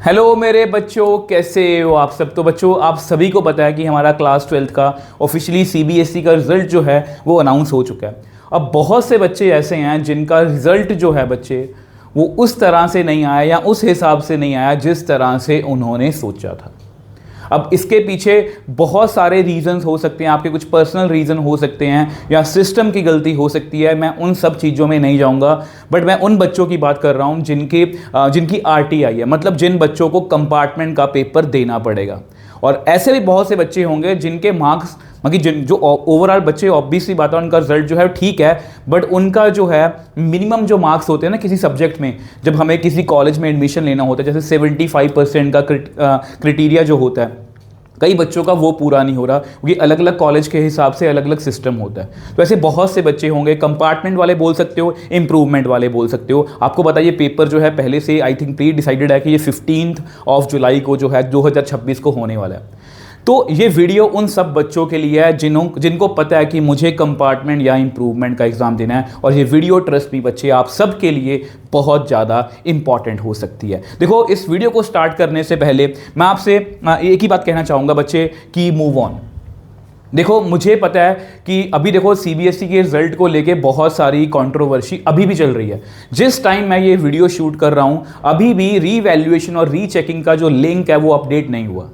Hello मेरे बच्चों, कैसे हो आप सब। तो बच्चों, आप सभी को पता है कि हमारा क्लास 12th का ऑफिशियली सीबीएसई का रिजल्ट जो है वो अनाउंस हो चुका है। अब बहुत से बच्चे ऐसे हैं जिनका रिजल्ट जो है बच्चे वो उस तरह से नहीं आया या उस हिसाब से नहीं आया जिस तरह से उन्होंने सोचा था। अब इसके पीछे बहुत सारे रीजंस हो सकते हैं, आपके कुछ पर्सनल रीज़न हो सकते हैं या सिस्टम की गलती हो सकती है। मैं उन सब चीज़ों में नहीं जाऊंगा, बट मैं उन बच्चों की बात कर रहा हूं जिनकी आरटीआई है, मतलब जिन बच्चों को कंपार्टमेंट का पेपर देना पड़ेगा। और ऐसे भी बहुत से बच्चे होंगे जिनके मार्क्स जो ओवरऑल बच्चे ऑब्वियसली बात है उनका रिजल्ट जो है ठीक है, बट उनका जो है मिनिमम जो मार्क्स होते हैं ना किसी सब्जेक्ट में, जब हमें किसी कॉलेज में एडमिशन लेना होता है, जैसे 75% का क्राइटेरिया जो होता है, कई बच्चों का वो पूरा नहीं हो रहा क्योंकि अलग अलग कॉलेज के हिसाब से अलग अलग सिस्टम होता है। तो ऐसे बहुत से बच्चे होंगे, कंपार्टमेंट वाले बोल सकते हो, इंप्रूवमेंट वाले बोल सकते हो। आपको पता है ये पेपर जो है पहले से आई थिंक प्री डिसाइडेड है कि ये 15 जुलाई को जो है 2026 को होने वाला है। तो ये वीडियो उन सब बच्चों के लिए है जिनको पता है कि मुझे कंपार्टमेंट या इंप्रूवमेंट का एग्जाम देना है, और ये वीडियो ट्रस्ट मी बच्चे आप सब के लिए बहुत ज़्यादा इंपॉर्टेंट हो सकती है। देखो, इस वीडियो को स्टार्ट करने से पहले मैं आपसे एक ही बात कहना चाहूँगा बच्चे कि मूव ऑन। देखो, मुझे पता है कि अभी देखो सीबीएसई के रिजल्ट को लेके बहुत सारी कंट्रोवर्सी अभी भी चल रही है। जिस टाइम मैं ये वीडियो शूट कर रहा हूँ अभी भी रीवैल्यूएशन और रीचेकिंग का जो लिंक है वो अपडेट नहीं हुआ।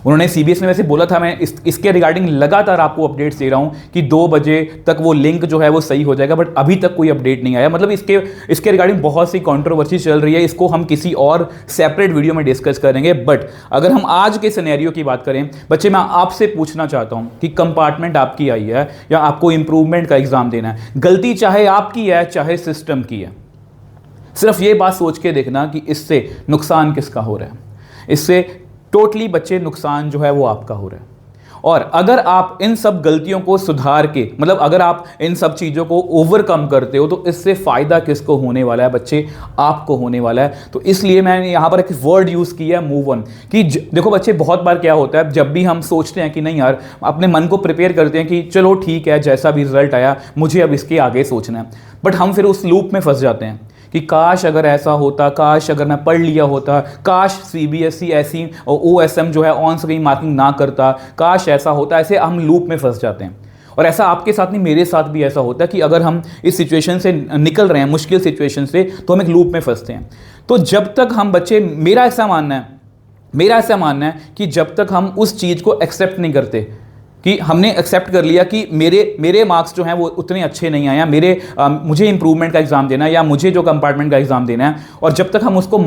उन्होंने सीबीएसई ने वैसे बोला था, मैं इसके रिगार्डिंग लगातार आपको अपडेट्स दे रहा हूं कि 2 बजे तक वो लिंक जो है वो सही हो जाएगा, बट अभी तक कोई अपडेट नहीं आया। मतलब इसके रिगार्डिंग बहुत सी कंट्रोवर्सी चल रही है। इसको हम किसी और सेपरेट वीडियो में डिस्कस करेंगे। बट अगर हम आज के सिनेरियो की बात करें बच्चे, मैं आपसे पूछना चाहता हूं कि कंपार्टमेंट आपकी आई है या आपको इंप्रूवमेंट का एग्जाम देना है, गलती चाहे आपकी है चाहे सिस्टम की है, सिर्फ ये बात सोच के देखना कि इससे नुकसान किसका हो रहा है। इससे टोटली बच्चे नुकसान जो है वो आपका हो रहा है। और अगर आप इन सब गलतियों को सुधार के, मतलब अगर आप इन सब चीज़ों को ओवरकम करते हो, तो इससे फ़ायदा किसको होने वाला है बच्चे? आपको होने वाला है। तो इसलिए मैंने यहाँ पर एक वर्ड यूज़ किया है, मूव ऑन। कि देखो बच्चे, बहुत बार क्या होता है, जब भी हम सोचते हैं कि नहीं यार, अपने मन को प्रिपेयर करते हैं कि चलो ठीक है, जैसा भी रिजल्ट आया मुझे अब इसके आगे सोचना है, बट हम फिर उस लूप में फंस जाते हैं कि काश अगर ऐसा होता, काश अगर मैं पढ़ लिया होता, काश सीबीएसई ऐसी ओएसएम जो है ऑन स्क्रीन मार्किंग ना करता, काश ऐसा होता। ऐसे हम लूप में फंस जाते हैं। और ऐसा आपके साथ नहीं, मेरे साथ भी ऐसा होता है कि अगर हम इस सिचुएशन से निकल रहे हैं, मुश्किल सिचुएशन से, तो हम एक लूप में फंसते हैं। तो जब तक हम बच्चे, मेरा ऐसा मानना है कि जब तक हम उस चीज़ को एक्सेप्ट नहीं करते कि हमने एक्सेप्ट कर लिया कि मेरे मार्क्स जो हैं वो उतने अच्छे नहीं आए, मुझे इंप्रूवमेंट का एग्जाम देना है या मुझे जो कंपार्टमेंट का एग्जाम देना है, और जब तक हम उसको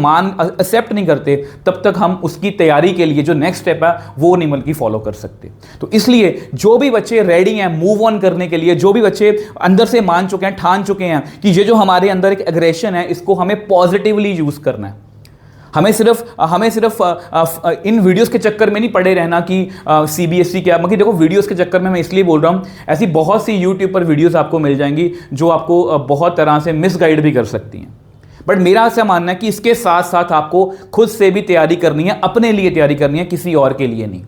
एक्सेप्ट नहीं करते तब तक हम उसकी तैयारी के लिए जो नेक्स्ट स्टेप है वो नहीं बल्कि फॉलो कर सकते। तो इसलिए जो भी बच्चे रेडी हैं मूव ऑन करने के लिए, जो भी बच्चे अंदर से मान चुके हैं, ठान चुके हैं कि ये जो हमारे अंदर एक एग्रेशन है इसको हमें पॉजिटिवली यूज करना है, हमें सिर्फ इन वीडियोस के चक्कर में नहीं पड़े रहना कि सीबीएसई क्या, मगर देखो वीडियोस के चक्कर में मैं इसलिए बोल रहा हूं, ऐसी बहुत सी यूट्यूब पर वीडियोस आपको मिल जाएंगी जो आपको बहुत तरह से मिसगाइड भी कर सकती हैं। बट मेरा ऐसा मानना है कि इसके साथ साथ आपको खुद से भी तैयारी करनी है, अपने लिए तैयारी करनी है, किसी और के लिए नहीं।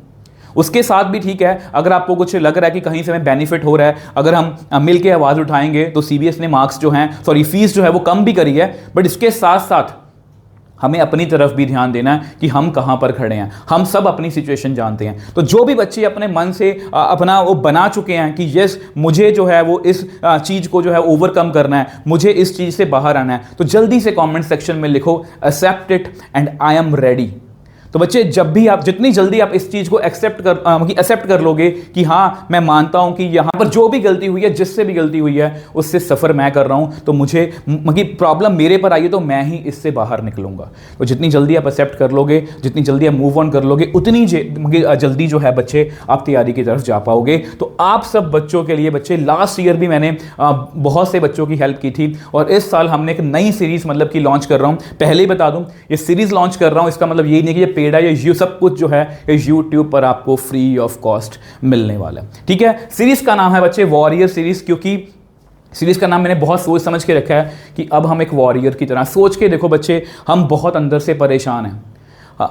उसके साथ भी ठीक है, अगर आपको कुछ लग रहा है कि कहीं से हमें बेनिफिट हो रहा है, अगर हम मिल के आवाज़ उठाएंगे तो सीबीएसई ने मार्क्स जो हैं, फीस जो है वो कम भी करी है, बट इसके साथ साथ हमें अपनी तरफ भी ध्यान देना है कि हम कहां पर खड़े हैं। हम सब अपनी सिचुएशन जानते हैं। तो जो भी बच्चे अपने मन से अपना वो बना चुके हैं कि यस मुझे जो है वो इस चीज़ को जो है ओवरकम करना है, मुझे इस चीज़ से बाहर आना है, तो जल्दी से कमेंट सेक्शन में लिखो accept it and I am ready. तो बच्चे, जब भी आप जितनी जल्दी आप इस चीज़ को एक्सेप्ट कर लोगे कि हाँ मैं मानता हूं कि यहाँ पर जो भी गलती हुई है, जिससे भी गलती हुई है उससे सफ़र मैं कर रहा हूं, तो मुझे प्रॉब्लम मेरे पर आई है तो मैं ही इससे बाहर निकलूंगा। तो जितनी जल्दी आप एक्सेप्ट कर लोगे, जितनी जल्दी आप मूव ऑन कर लोगे, उतनी जल्दी जो है बच्चे आप तैयारी की तरफ जा पाओगे। तो आप सब बच्चों के लिए बच्चे, लास्ट ईयर भी मैंने बहुत से बच्चों की हेल्प की थी, और इस साल हमने एक नई सीरीज़ मतलब कि लॉन्च कर रहा हूँ। पहले ही बता दूँ, ये सीरीज़ लॉन्च कर रहा हूँ, इसका मतलब ये नहीं कि पेड है, ये सब कुछ जो है ये YouTube पर आपको फ्री ऑफ कॉस्ट मिलने वाला है। ठीक है, सीरीज का नाम है बच्चे वॉरियर सीरीज, क्योंकि सीरीज का नाम मैंने बहुत सोच समझ के रखा है कि अब हम एक वॉरियर की तरह सोच के देखो बच्चे, हम बहुत अंदर से परेशान हैं,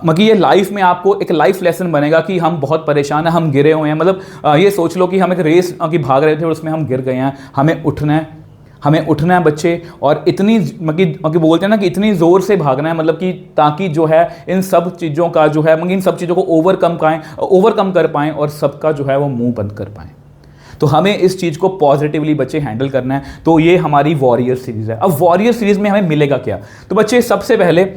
मगर ये लाइफ में आपको एक लाइफ लेसन बनेगा कि हम बहुत परेशान हैं, हम गिरे हुए हैं। मतलब ये सोच लो कि हम एक रेस की भाग रहे थे और उसमें हम गिर गए हैं, हमें उठना है, हमें उठना है बच्चे, और इतनी मतलब बोलते हैं ना कि इतनी ज़ोर से भागना है, मतलब कि ताकि जो है इन सब चीज़ों का जो है मतलब इन सब चीज़ों को ओवरकम कर पाएँ और सबका जो है वो मुंह बंद कर पाएँ। तो हमें इस चीज़ को पॉजिटिवली बच्चे हैंडल करना है। तो ये हमारी वॉरियर सीरीज़ है। अब वॉरियर सीरीज़ में हमें मिलेगा क्या? तो बच्चे सबसे पहले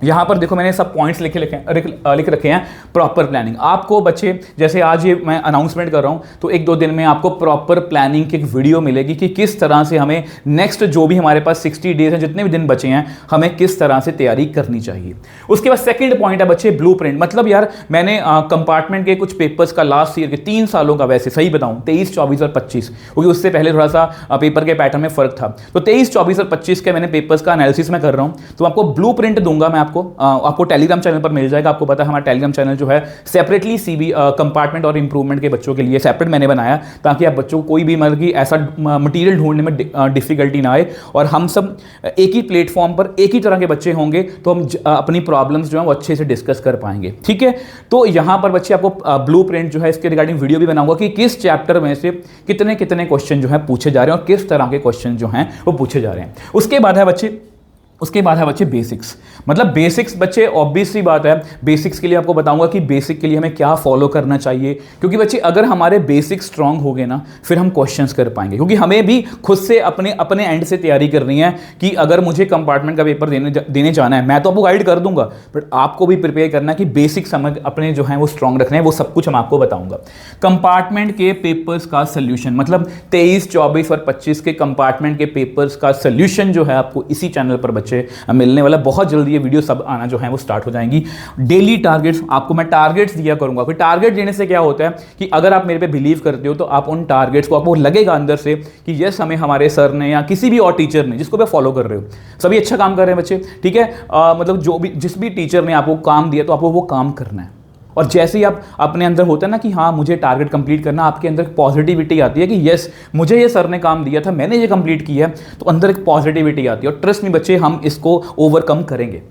यहाँ पर देखो मैंने सब पॉइंट्स लिख रखे हैं। प्रॉपर प्लानिंग आपको बच्चे, जैसे आज ये मैं अनाउंसमेंट कर रहा हूँ, तो 1-2 दिन में आपको प्रॉपर प्लानिंग की एक वीडियो मिलेगी कि किस तरह से हमें नेक्स्ट जो भी हमारे पास 60 डेज हैं, जितने भी दिन बचे हैं, हमें किस तरह से तैयारी करनी चाहिए। उसके बाद सेकेंड पॉइंट है बच्चे ब्लूप्रिंट। मतलब यार मैंने कंपार्टमेंट के कुछ पेपर्स का लास्ट ईयर के 3 सालों का, वैसे सही बताऊँ 23, 24 और 25, क्योंकि उससे पहले थोड़ा सा पेपर के पैटर्न में फर्क था, तो 23, 24 और 25 के मैंने पेपर्स का एनालिसिस मैं कर रहा हूँ। तो आपको ब्लूप्रिंट दूंगा मैं, आपको टेलीग्राम चैनल पर मिल जाएगा। आपको पता है हमारा टेलीग्राम चैनल जो है सेपरेटली सीबी कंपार्टमेंट और इंप्रूवमेंट के बच्चों के लिए सेपरेट मैंने बनाया, ताकि आप बच्चों को कोई भी मतलब कि ऐसा मटेरियल ढूंढने में डिफिकल्टी ना आए, और हम सब एक ही प्लेटफॉर्म पर एक ही तरह के बच्चे होंगे, तो हम अपनी प्रॉब्लम्स जो है वो अच्छे से डिस्कस कर पाएंगे। ठीक है, तो यहां पर बच्चे आपको ब्लूप्रिंट जो है इसके रिगार्डिंग वीडियो भी बनाऊंगा कि किस चैप्टर में से कितने कितने क्वेश्चन जो है पूछे जा रहे हैं और किस तरह के क्वेश्चन जो हैं वो पूछे जा रहे हैं। उसके बाद है बच्चे बेसिक्स। मतलब बेसिक्स बच्चे ऑब्वियस सी बात है, बेसिक्स के लिए आपको बताऊंगा कि बेसिक के लिए हमें क्या फॉलो करना चाहिए, क्योंकि बच्चे अगर हमारे बेसिक स्ट्रांग हो गए ना, फिर हम क्वेश्चंस कर पाएंगे। क्योंकि हमें भी खुद से अपने एंड से तैयारी करनी है कि अगर मुझे कंपार्टमेंट का पेपर देने जाना है, मैं तो आपको गाइड कर दूंगा, बट आपको भी प्रिपेयर करना है कि बेसिक समझ अपने जो है वो स्ट्रांग रखने हैं। वो सब कुछ हम आपको बताऊंगा। कंपार्टमेंट के पेपर्स का सोल्यूशन, मतलब 23, 24 और 25 के कंपार्टमेंट के पेपर्स का सोल्यूशन जो है आपको इसी चैनल पर बच्चे मिलने वाला। बहुत जल्दी ये वीडियो सब आना जो है वो स्टार्ट हो जाएंगी। डेली टारगेट्स, आपको मैं टारगेट्स दिया करूंगा। फिर टारगेट देने से क्या होता है कि अगर आप मेरे पे बिलीव करते हो, तो आप उन टारगेट्स को, आपको लगेगा अंदर से कि यस हमें हमारे सर ने या किसी भी और टीचर ने, जिसको भी फॉलो कर रहे हो, सभी अच्छा काम कर रहे हैं बच्चे। ठीक है, मतलब जिस भी टीचर ने आपको काम दिया, तो आपको वो काम करना है। और जैसे ही आप अपने अंदर होता है ना कि हाँ मुझे टारगेट कंप्लीट करना, आपके अंदर पॉजिटिविटी आती है कि यस मुझे ये सर ने काम दिया था, मैंने ये कंप्लीट किया है, तो अंदर एक पॉजिटिविटी आती है। और ट्रस्ट में बच्चे हम इसको ओवरकम करेंगे।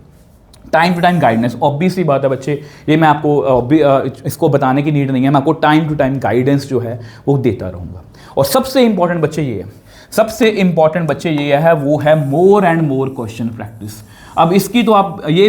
Time to time guidance, obvious सी बात है बच्चे, ये मैं आपको इसको बताने की नीड नहीं है, मैं आपको टाइम टू टाइम गाइडेंस जो है वो देता रहूँगा। और सबसे इंपॉर्टेंट बच्चे ये है, सबसे इंपॉर्टेंट बच्चे ये है, वो है more and more question practice. अब इसकी तो आप ये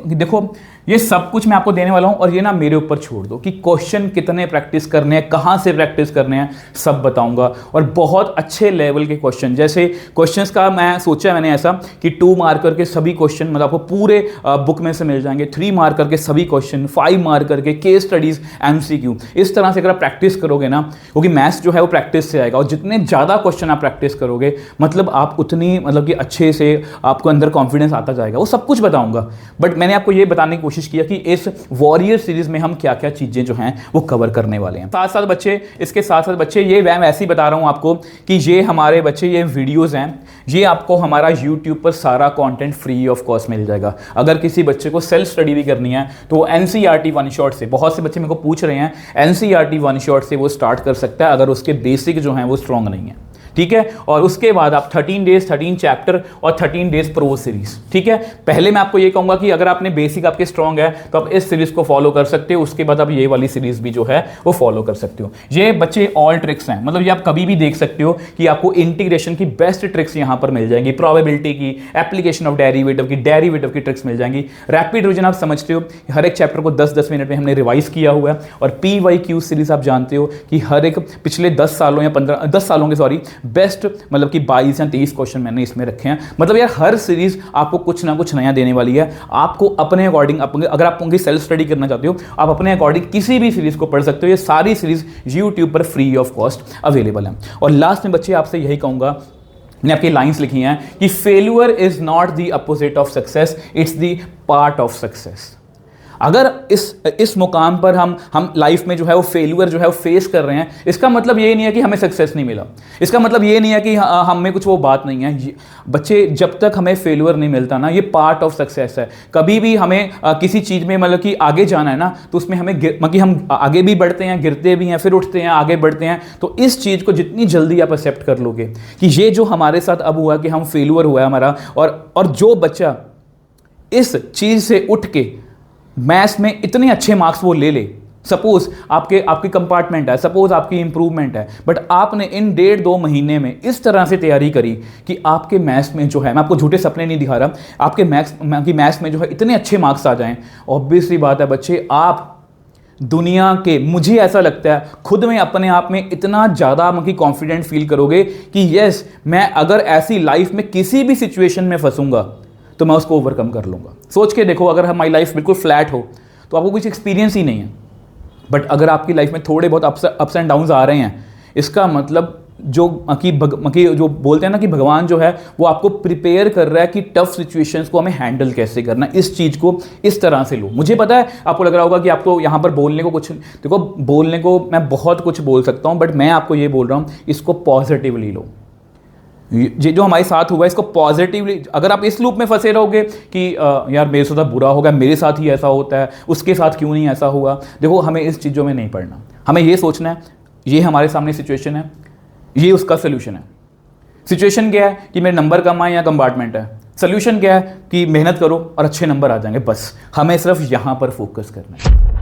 देखो, ये सब कुछ मैं आपको देने वाला हूं, और ये ना मेरे ऊपर छोड़ दो कि क्वेश्चन कितने प्रैक्टिस करने हैं, कहां से प्रैक्टिस करने हैं, सब बताऊंगा। और बहुत अच्छे लेवल के क्वेश्चन, जैसे क्वेश्चंस का मैंने ऐसा कि 2 मार्कर के सभी क्वेश्चन मतलब आपको पूरे बुक में से मिल जाएंगे, 3 मार्कर के सभी क्वेश्चन, 5 मार्कर के केस स्टडीज, MCQ। इस तरह से अगर आप प्रैक्टिस करोगे ना, क्योंकि मैथ्स जो है वो प्रैक्टिस से आएगा, और जितने ज़्यादा क्वेश्चन आप प्रैक्टिस करोगे, मतलब आप उतनी मतलब कि अच्छे से आपको अंदर कॉन्फिडेंस आता जाएगा। वो सब कुछ बताऊंगा, बट मैंने आपको ये बताने की कोशिश किया कि इस वॉरियर सीरीज में हम क्या क्या चीजें जो हैं वो कवर करने वाले हैं। साथ साथ बच्चे ये मैं ऐसे ही बता रहा हूं आपको कि ये हमारे बच्चे ये वीडियोस हैं, ये आपको हमारा यूट्यूब पर सारा कंटेंट फ्री ऑफ कॉस्ट मिल जाएगा। अगर किसी बच्चे को सेल्फ स्टडी भी करनी है, तो NCERT वन शॉट से, बहुत से बच्चे मेरे को पूछ रहे हैं, NCERT वन शॉट से वो स्टार्ट कर सकता है, अगर उसके बेसिक जो हैं वो स्ट्रॉन्ग नहीं है। ठीक है, और उसके बाद आप 13 डेज 13 चैप्टर और 13 डेज प्रो सीरीज। ठीक है, पहले मैं आपको ये कहूंगा कि अगर आपने बेसिक आपके स्ट्रॉन्ग है, तो आप इस सीरीज को फॉलो कर सकते हो। उसके बाद आप ये वाली सीरीज भी जो है वो फॉलो कर सकते हो। ये बच्चे ऑल ट्रिक्स हैं, मतलब ये आप कभी भी देख सकते हो कि आपको इंटीग्रेशन की बेस्ट ट्रिक्स यहां पर मिल जाएंगी, प्रोबेबिलिटी की, एप्लीकेशन ऑफ डेरिवेटिव की ट्रिक्स मिल जाएंगी। रैपिड रिवीजन आप समझते हो, हर एक चैप्टर को 10-10 मिनट में हमने रिवाइज किया हुआ है। और PYQ सीरीज आप जानते हो कि हर एक पिछले 10 सालों या 10 सालों के बेस्ट मतलब कि 22 या 23 क्वेश्चन मैंने इसमें रखे हैं। मतलब यार हर सीरीज आपको कुछ ना कुछ नया देने वाली है। आपको अपने अकॉर्डिंग, अगर आप उनकी सेल्फ स्टडी करना चाहते हो, आप अपने अकॉर्डिंग किसी भी सीरीज को पढ़ सकते हो। ये सारी सीरीज यूट्यूब पर फ्री ऑफ कॉस्ट अवेलेबल है। और लास्ट में बच्चे आपसे यही कहूंगा, मैंने आपकी लाइंस लिखी हैं कि failure is not the opposite of success, it's the part of success. अगर इस मुकाम पर हम लाइफ में जो है वो फेल्यूर जो है वो फेस कर रहे हैं, इसका मतलब ये नहीं है कि हमें सक्सेस नहीं मिला, इसका मतलब ये नहीं है कि हमें कुछ वो बात नहीं है। बच्चे जब तक हमें फेल्यूर नहीं मिलता ना, ये पार्ट ऑफ सक्सेस है। कभी भी हमें किसी चीज़ में मतलब कि आगे जाना है ना, तो उसमें हमें मतलब कि हम आगे भी बढ़ते हैं, गिरते भी हैं, फिर उठते हैं, आगे बढ़ते हैं। तो इस चीज़ को जितनी जल्दी आप एक्सेप्ट कर लोगे कि ये जो हमारे साथ अब हुआ कि हम फेल्यूर हुआ है हमारा, और जो बच्चा इस चीज़ से उठ के मैथ्स में इतने अच्छे मार्क्स वो ले ले, सपोज आपकी कंपार्टमेंट है, सपोज आपकी इंप्रूवमेंट है, बट आपने इन 1.5-2 महीने में इस तरह से तैयारी करी कि आपके मैथ्स में जो है, मैं आपको झूठे सपने नहीं दिखा रहा, आपके मैथ्स में जो है इतने अच्छे मार्क्स आ जाएं, ऑब्वियसली बात है बच्चे, आप दुनिया के, मुझे ऐसा लगता है खुद में अपने आप में इतना ज़्यादा कॉन्फिडेंट फील करोगे कि यस, मैं अगर ऐसी लाइफ में किसी भी सिचुएशन में फंसूंगा तो मैं उसको ओवरकम कर लूँगा। सोच के देखो, अगर हमारी लाइफ बिल्कुल फ्लैट हो तो आपको कुछ एक्सपीरियंस ही नहीं है, बट अगर आपकी लाइफ में थोड़े बहुत अप्स एंड डाउन्स आ रहे हैं, इसका मतलब जो जो बोलते हैं ना कि भगवान जो है वो आपको प्रिपेयर कर रहा है कि टफ सिचुएशंस को हमें हैंडल कैसे करना है। इस चीज़ को इस तरह से लो। मुझे पता है आपको लग रहा होगा कि आपको यहाँ पर बोलने को कुछ, देखो बोलने को मैं बहुत कुछ बोल सकता हूँ, बट मैं आपको ये बोल रहा हूँ, इसको पॉजिटिवली लो। ये जो हमारे साथ हुआ है इसको पॉजिटिवली, अगर आप इस लूप में फंसे रहोगे कि यार मेरे साथ बुरा होगा, मेरे साथ ही ऐसा होता है, उसके साथ क्यों नहीं ऐसा हुआ, देखो हमें इस चीज़ों में नहीं पड़ना। हमें ये सोचना है ये हमारे सामने सिचुएशन है, ये उसका सोल्यूशन है। सिचुएशन क्या है कि मेरे नंबर कम आए या कंपार्टमेंट है, सोल्यूशन क्या है कि मेहनत करो और अच्छे नंबर आ जाएंगे। बस हमें सिर्फ यहाँ पर फोकस करना है।